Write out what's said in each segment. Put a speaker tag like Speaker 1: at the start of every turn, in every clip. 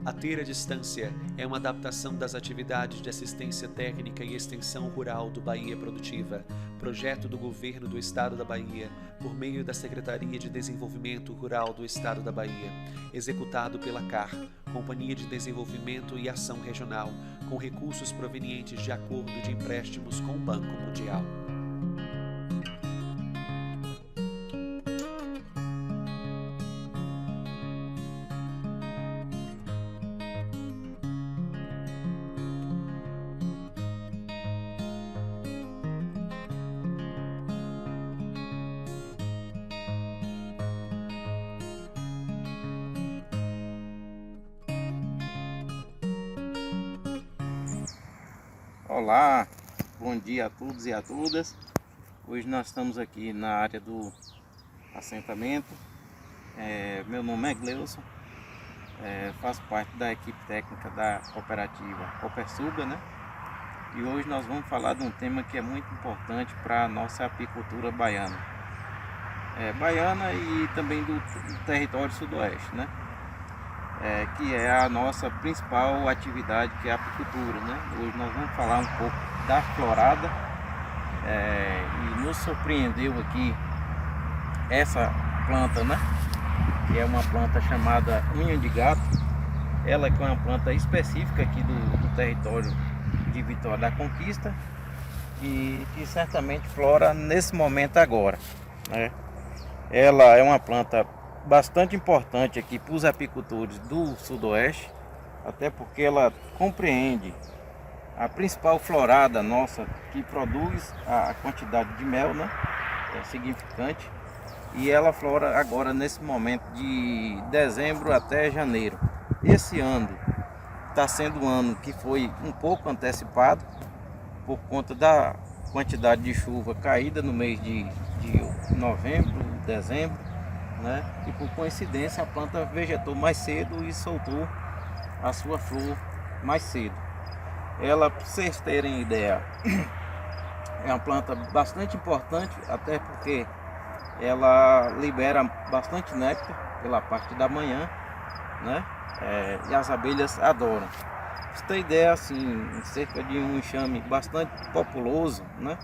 Speaker 1: A Ter a Distância é uma adaptação das atividades de assistência técnica e extensão rural do Bahia Produtiva, projeto do Governo do Estado da Bahia, por meio da Secretaria de Desenvolvimento Rural do Estado da Bahia, executado pela CAR, Companhia de Desenvolvimento e Ação Regional, com recursos provenientes de acordo de empréstimos com o Banco Mundial.
Speaker 2: Olá, bom dia a todos e a todas. Hoje nós estamos aqui na área do assentamento. Meu nome é Gleuson, faço parte da equipe técnica da cooperativa Copersuba, né? E hoje nós vamos falar de um tema que é muito importante para a nossa apicultura baiana. Baiana e também do território sudoeste, né? Que é a nossa principal atividade, que é a apicultura, né? Hoje nós vamos falar um pouco da florada, e nos surpreendeu aqui essa planta, né? Que é uma planta chamada unha de gato. Ela é uma planta específica aqui do território de Vitória da Conquista e que certamente flora nesse momento agora, né? Ela é uma planta bastante importante aqui para os apicultores do sudoeste, até porque ela compreende a principal florada nossa, que produz a quantidade de mel, né? É significante, e ela flora agora nesse momento de dezembro até janeiro. Esse ano está sendo um ano que foi um pouco antecipado por conta da quantidade de chuva caída no mês de novembro, dezembro, né? E por coincidência a planta vegetou mais cedo e soltou a sua flor mais cedo. Ela, para vocês terem ideia, é uma planta bastante importante, até porque ela libera bastante néctar pela parte da manhã, né? E as abelhas adoram. Pra você ter ideia, assim, em cerca de um enxame bastante populoso, né?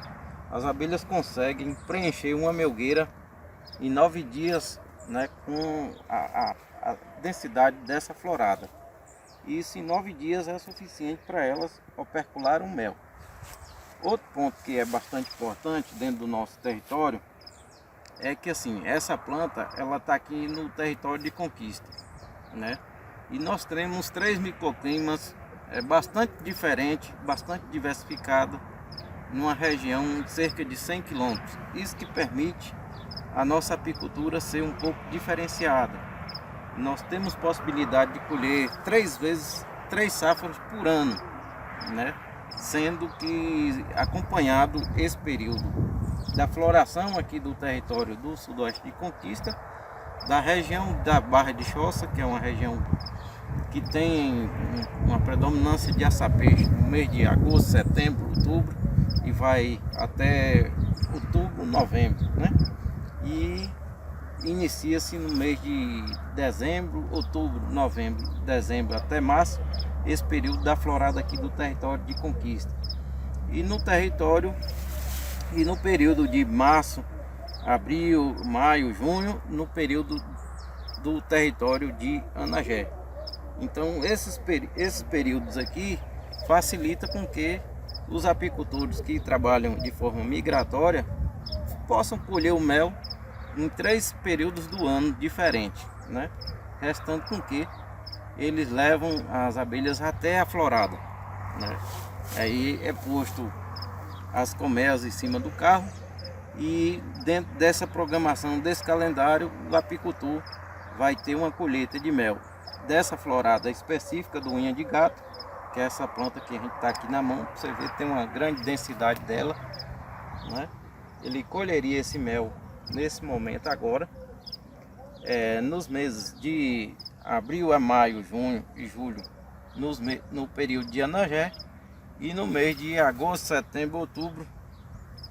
Speaker 2: As abelhas conseguem preencher uma melgueira em 9 dias, né, com a densidade dessa florada. E isso em 9 dias é suficiente para elas opercular um mel. Outro ponto que é bastante importante dentro do nosso território é que, assim, essa planta ela está aqui no território de Conquista, né? E nós temos 3 microclimas bastante diferentes, bastante diversificados, numa região de cerca de 100 km. Isso que permite a nossa apicultura ser um pouco diferenciada. Nós temos possibilidade de colher 3 safras por ano, né? Sendo que acompanhado esse período da floração aqui do território do sudoeste de Conquista, da região da Barra de Choça, que é uma região que tem uma predominância de açapeixe no mês de agosto, setembro, outubro e vai até outubro, novembro, né? E inicia-se no mês de dezembro, outubro, novembro, dezembro até março, esse período da florada aqui do território de Conquista. E no território, e no período de março, abril, maio, junho, no período do território de Anagé. Então esses períodos aqui facilita com que os apicultores que trabalham de forma migratória possam colher o mel em 3 períodos do ano diferentes, né? Restando com que eles levam as abelhas até a florada, né? Aí é posto as colmeias em cima do carro e dentro dessa programação, desse calendário, o apicultor vai ter uma colheita de mel dessa florada específica do unha de gato, que é essa planta que a gente está aqui na mão. Você vê que tem uma grande densidade dela, né? Ele colheria esse mel nesse momento agora, nos meses de abril a maio, junho e julho, no período de Anagé, e no mês de agosto, setembro, outubro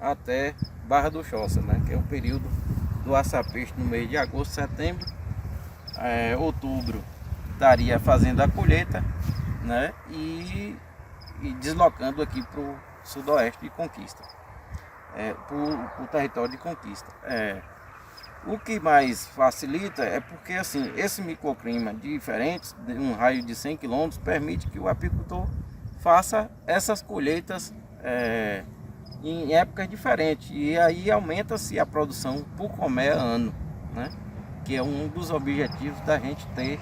Speaker 2: até Barra do Choça, né? Que é o período do açapeixe no mês de agosto, setembro, outubro estaria fazendo a colheita, né, e deslocando aqui para o sudoeste de Conquista, para o território de Conquista. O que mais facilita é porque assim, esse microclima diferente, de um raio de 100 km, permite que o apicultor faça essas colheitas em épocas diferentes, e aí aumenta-se a produção por colmeia ano, né? Que é um dos objetivos da gente ter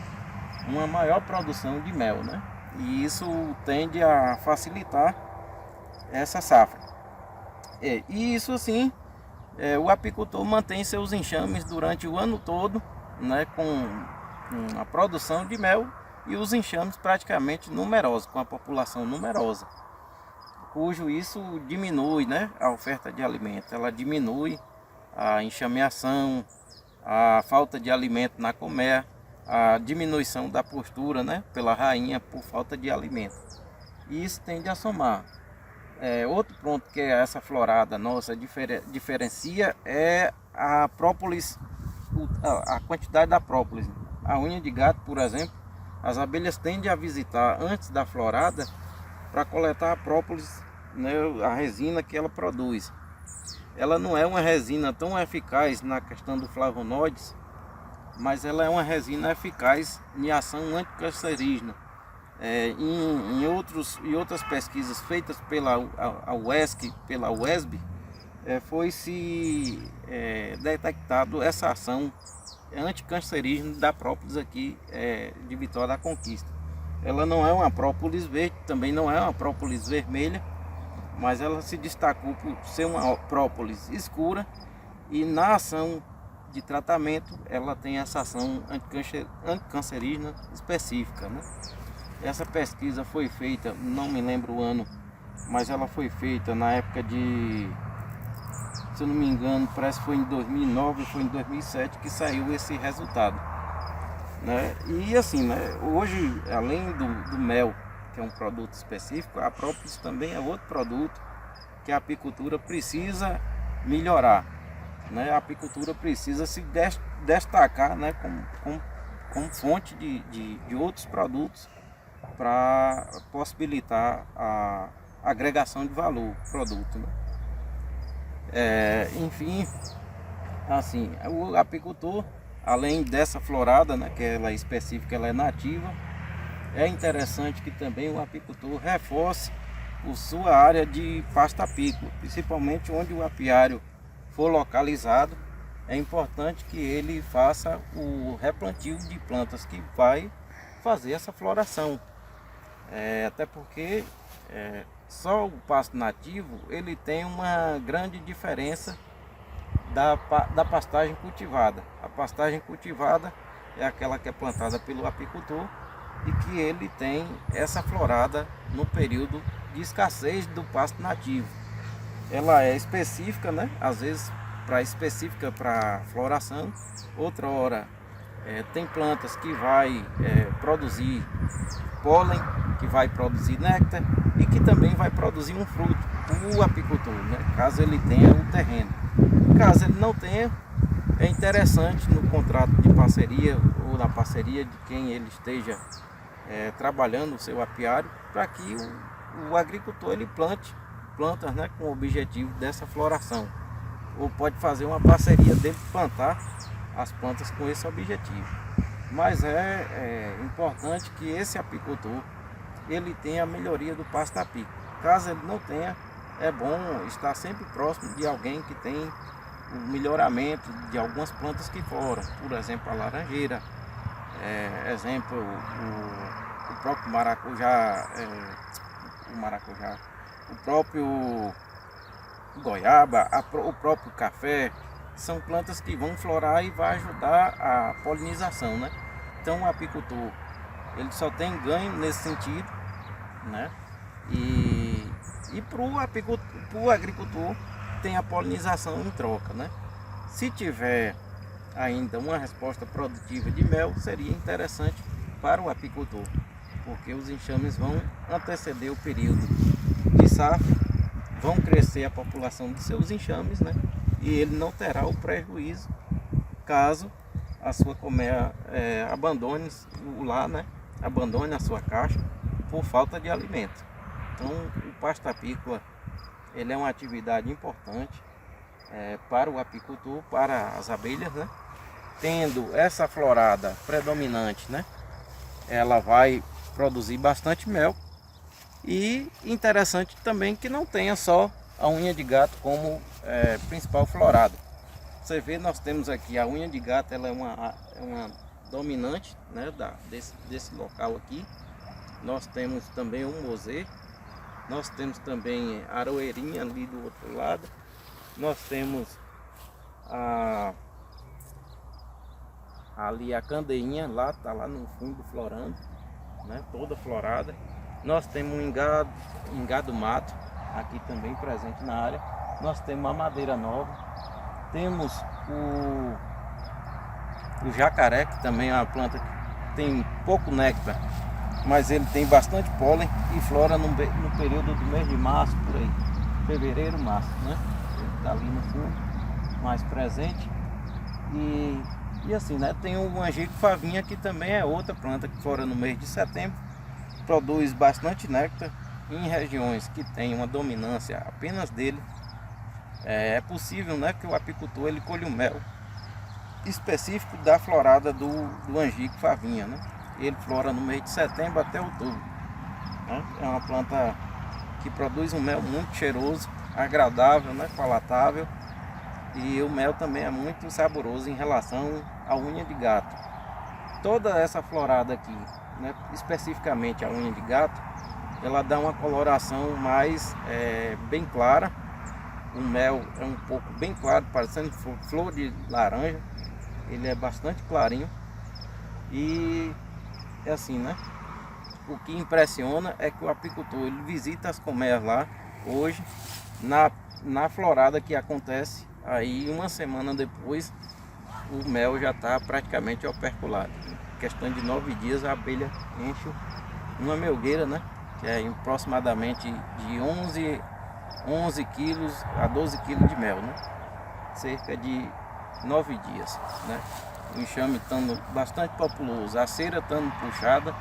Speaker 2: uma maior produção de mel, né? E isso tende a facilitar essa safra. E isso assim, o apicultor mantém seus enxames durante o ano todo, né, com a produção de mel e os enxames praticamente numerosos, com a população numerosa, cujo isso diminui, né, a oferta de alimento, ela diminui a enxameação, a falta de alimento na colmeia, a diminuição da postura, né, pela rainha por falta de alimento. E isso tende a somar. Outro ponto que essa florada nossa diferencia é a própolis, a quantidade da própolis. A unha de gato, por exemplo, as abelhas tendem a visitar antes da florada para coletar a própolis, né, a resina que ela produz. Ela não é uma resina tão eficaz na questão do flavonoides, mas ela é uma resina eficaz em ação anticancerígena. Em outras pesquisas feitas pela UESC, pela UESB, foi-se detectado essa ação anticancerígena da própolis aqui de Vitória da Conquista. Ela não é uma própolis verde, também não é uma própolis vermelha, mas ela se destacou por ser uma própolis escura, e na ação de tratamento ela tem essa ação anticancerígena específica, né? Essa pesquisa foi feita, não me lembro o ano, mas ela foi feita na época de, se eu não me engano, parece que foi em 2009 ou foi em 2007 que saiu esse resultado, né? E assim, né, hoje, além do mel, que é um produto específico, a própolis também é outro produto que a apicultura precisa melhorar, né? A apicultura precisa se destacar, né, como fonte de outros produtos para possibilitar a agregação de valor do produto, né? Enfim, assim, o apicultor, além dessa florada, né, que ela é específica, ela é nativa, é interessante que também o apicultor reforce a sua área de pasta apícola, principalmente onde o apiário for localizado. É importante que ele faça o replantio de plantas que vai fazer essa floração. Até porque só o pasto nativo ele tem uma grande diferença da pastagem cultivada. A pastagem cultivada é aquela que é plantada pelo apicultor e que ele tem essa florada no período de escassez do pasto nativo. Ela é específica, né? Às vezes específica para floração, outra hora tem plantas que vai produzir pólen, que vai produzir néctar e que também vai produzir um fruto, o apicultor, né? Caso ele tenha o terreno. Caso ele não tenha, é interessante no contrato de parceria ou na parceria de quem ele esteja trabalhando o seu apiário, para que o agricultor ele plante plantas, né, com o objetivo dessa floração. Ou pode fazer uma parceria dele plantar as plantas com esse objetivo. Mas é importante que esse apicultor ele tenha a melhoria do pasto apícola. Caso ele não tenha, é bom estar sempre próximo de alguém que tem o melhoramento de algumas plantas que foram, por exemplo a laranjeira, o próprio maracujá, o próprio goiaba, o próprio café. São plantas que vão florar e vai ajudar a polinização, né? Então o apicultor ele só tem ganho nesse sentido, né? E para o agricultor tem a polinização em troca, né? Se tiver ainda uma resposta produtiva de mel, seria interessante para o apicultor, porque os enxames vão anteceder o período de safra, vão crescer a população de seus enxames, né? E ele não terá o prejuízo caso a sua colmeia abandone lá, né? Abandone a sua caixa por falta de alimento. Então o pasto apícola ele é uma atividade importante para o apicultor, para as abelhas, né? Tendo essa florada predominante, né? Ela vai produzir bastante mel. E interessante também que não tenha só a unha de gato como principal florada. Você vê, nós temos aqui a unha de gato, ela é uma dominante, né, desse local aqui. Nós temos também o mosê, nós temos também a aroeirinha ali do outro lado, nós temos ali a candeinha, lá tá lá no fundo florando, né, toda florada. Nós temos um engado mato aqui também presente na área. Nós temos a madeira nova. Temos o jacaré, que também é uma planta que tem pouco néctar, mas ele tem bastante pólen e flora no período do mês de março, por aí. Fevereiro, março, né? Ele está ali no fundo, mais presente. E assim, né? Tem o angico favinha, que também é outra planta que flora no mês de setembro. Produz bastante néctar em regiões que tem uma dominância apenas dele. É possível, né, que o apicultor ele colhe o mel específico da florada do angico favinha, né? Ele flora no mês de setembro até outubro, né? É uma planta que produz um mel muito cheiroso, agradável, né, palatável, e o mel também é muito saboroso em relação à unha de gato. Toda essa florada aqui, né, especificamente a unha de gato, ela dá uma coloração mais bem clara. O mel é um pouco bem claro, parecendo flor de laranja. Ele é bastante clarinho. E é assim, né? O que impressiona é que o apicultor ele visita as colmeias lá hoje, na florada que acontece. Aí uma semana depois o mel já está praticamente operculado. Em questão de 9 dias a abelha enche uma melgueira, né? Que é aproximadamente de 11 quilos a 12 quilos de mel, né? Cerca de 9 dias, né? O enxame estando bastante populoso, a cera estando puxada,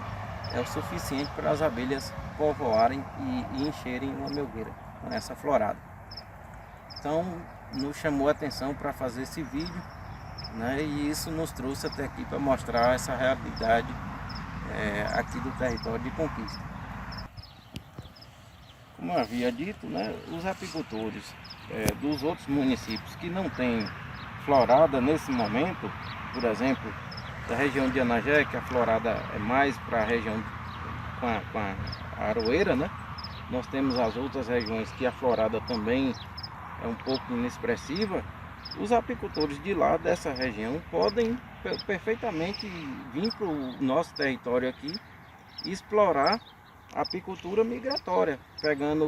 Speaker 2: é o suficiente para as abelhas povoarem e encherem uma melgueira com essa florada. Então nos chamou a atenção para fazer esse vídeo, né? E isso nos trouxe até aqui para mostrar essa realidade aqui do território de Conquista. Como eu havia dito, né, os apicultores dos outros municípios que não têm florada nesse momento, por exemplo, da região de Anagé, que a florada é mais para a região com a aroeira, né? Nós temos as outras regiões que a florada também é um pouco inexpressiva. Os apicultores de lá dessa região podem perfeitamente vir para o nosso território aqui e explorar a apicultura migratória, pegando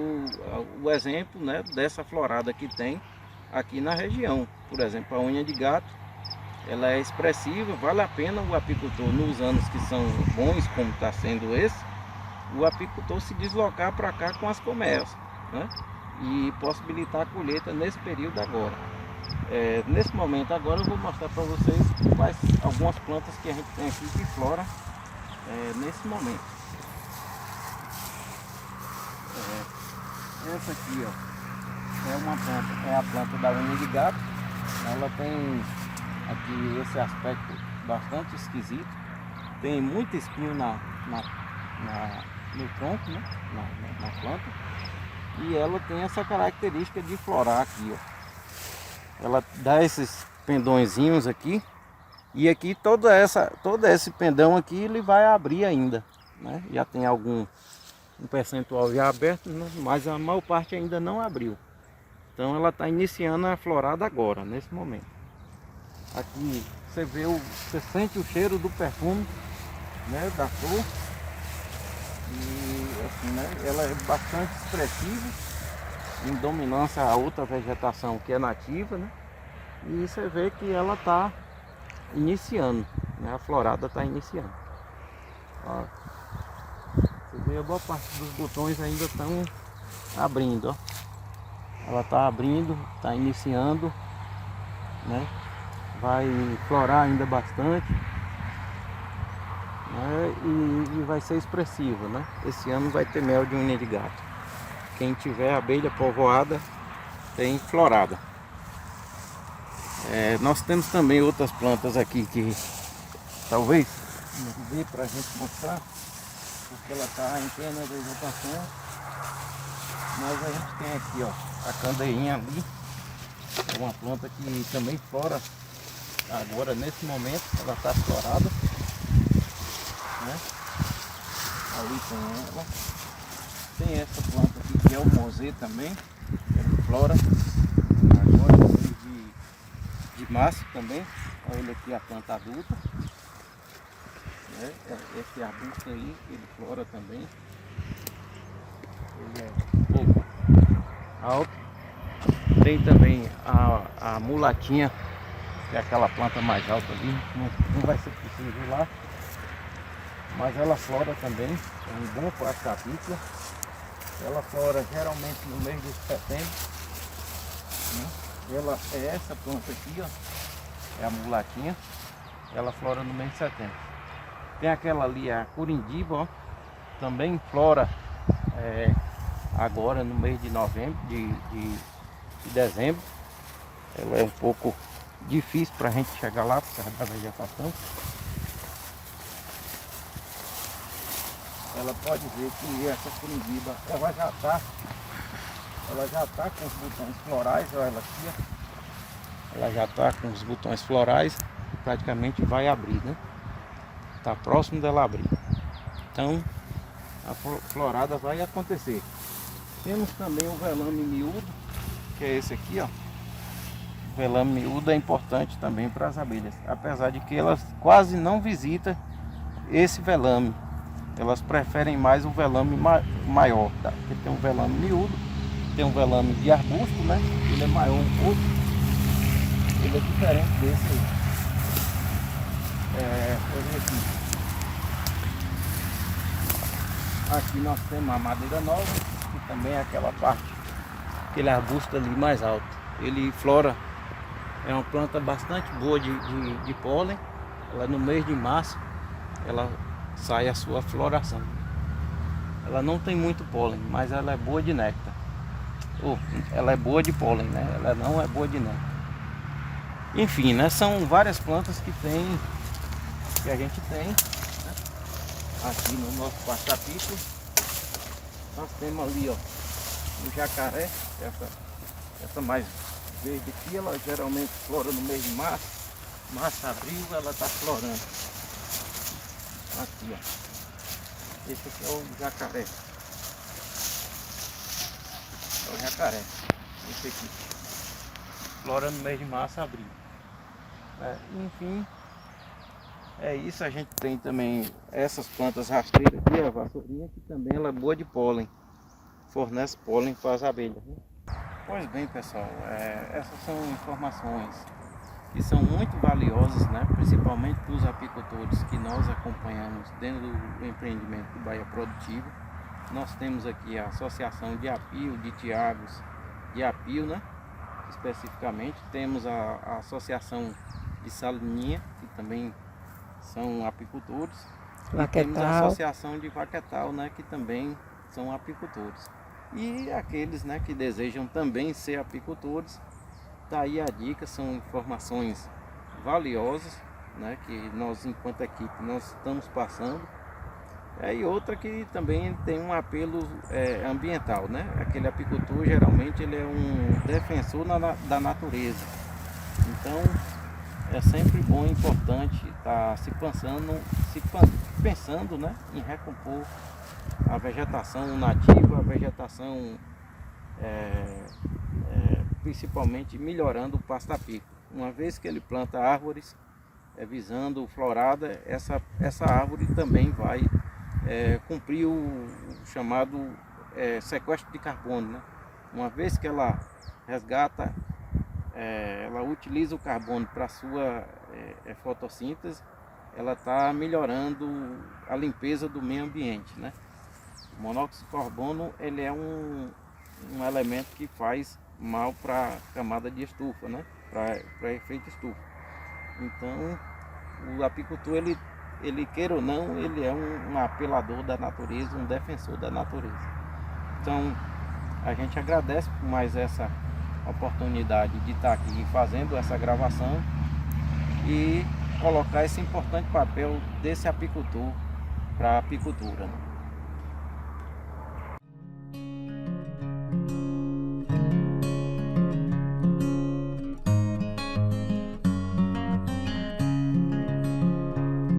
Speaker 2: o exemplo, né, dessa florada que tem aqui na região. Por exemplo, a unha de gato, ela é expressiva, vale a pena o apicultor, nos anos que são bons, como está sendo esse, o apicultor se deslocar para cá com as colmeias, né, e possibilitar a colheita nesse período agora. Nesse momento agora eu vou mostrar para vocês algumas plantas que a gente tem aqui que flora nesse momento. Essa aqui, ó, é uma planta, é a planta da unha de gato. Ela tem aqui esse aspecto bastante esquisito. Tem muito espinho no tronco, né? Na planta. E ela tem essa característica de florar aqui, ó. Ela dá esses pendõezinhos aqui. E aqui todo esse pendão aqui ele vai abrir ainda, né? Já tem um percentual já aberto, né? Mas a maior parte ainda não abriu. Então ela está iniciando a florada agora, nesse momento. Aqui você sente o cheiro do perfume, né, da flor. E assim, né, ela é bastante expressiva, em dominância a outra vegetação que é nativa, né? E você vê que ela está iniciando, né? A florada está iniciando. Ó. Você vê, a boa parte dos botões ainda estão abrindo, ó. Ela está abrindo, está iniciando, né? vai florar ainda bastante, né? E vai ser expressiva, né? Esse ano vai ter mel de unha de gato. Quem tiver abelha povoada tem florada. Nós temos também outras plantas aqui que talvez não dê para a gente mostrar, porque ela está em plena vegetação. Mas a gente tem aqui, ó, a candeinha ali. É uma planta que também flora agora, nesse momento, ela está florada, né? Ali tem ela. Tem essa planta aqui que é o mosê também, ela flora agora no mês de março também. Olha ele aqui, a planta adulta, né? Esse arbusto aí, ele flora também. Ele é pouco alto. Tem também a mulatinha, que é aquela planta mais alta ali, não vai ser possível ir lá, mas ela flora também, é um bom pasta-pícola. Ela flora geralmente no mês de setembro, né? Ela é essa planta aqui, ó, é a mulatinha, ela flora no mês de setembro. Tem aquela ali, a corindiba, ó, também flora agora no mês de novembro, de dezembro. Ela é um pouco difícil para a gente chegar lá por causa da vegetação. Ela pode ver que essa corindiba, ela já está com os botões florais, olha ela aqui, ó. Ela já está com os botões florais e praticamente vai abrir, né? Está próximo dela abrir. Então a florada vai acontecer. Temos também o velame miúdo, que é esse aqui, ó. O velame miúdo é importante também para as abelhas, apesar de que elas quase não visitam esse velame. Elas preferem mais o velame maior, tá? Porque tem um velame miúdo, tem um velame de arbusto, né? Ele é maior um pouco, ele é diferente desse aí. Aqui nós temos a madeira nova, que também é aquela parte, aquele arbusto ali mais alto. Ele flora, é uma planta bastante boa de pólen. Ela no mês de março, ela sai a sua floração. Ela não tem muito pólen, mas ela é boa de néctar. Ela é boa de pólen, né? Ela não é boa de néctar. Enfim, né? São várias plantas que a gente tem, né? Aqui no nosso pasta-pícola. Nós temos ali, ó, o jacaré, essa mais verde aqui, ela geralmente flora no mês de março, abril, ela está florando. Aqui, ó, esse aqui é o jacaré, esse aqui, flora no mês de março, abril. Enfim, é isso. A gente tem também essas plantas rasteiras aqui, a vassourinha, que também ela é boa de pólen, fornece pólen para as abelhas, né? Pois bem, pessoal, essas são informações que são muito valiosas, né? Principalmente para os apicultores que nós acompanhamos dentro do empreendimento do Bahia Produtivo. Nós temos aqui a Associação de Apio, de Tiagos de Apio, né? Especificamente, temos a Associação de Salininha, que também são apicultores. E temos a Associação de Vaquetal, né? Que também são apicultores. E aqueles, né, que desejam também ser apicultores, tá aí a dica, são informações valiosas, né, que nós enquanto equipe nós estamos passando. E outra que também tem um apelo ambiental, né? Aquele apicultor geralmente ele é um defensor da natureza. Então é sempre bom e importante estar pensando, né, em recompor a vegetação nativa, a vegetação principalmente melhorando o pasta-pícola. Uma vez que ele planta árvores visando florada, essa árvore também vai cumprir o chamado sequestro de carbono, né? Uma vez que ela resgata, ela utiliza o carbono para a sua fotossíntese, ela está melhorando a limpeza do meio ambiente, né? O monóxido de carbono ele é um elemento que faz mal para a camada de estufa, né? Para efeito estufa. Então, o apicultor, ele queira ou não, ele é um apelador da natureza, um defensor da natureza. Então, a gente agradece por mais essa oportunidade de estar aqui fazendo essa gravação e colocar esse importante papel desse apicultor para a apicultura, né?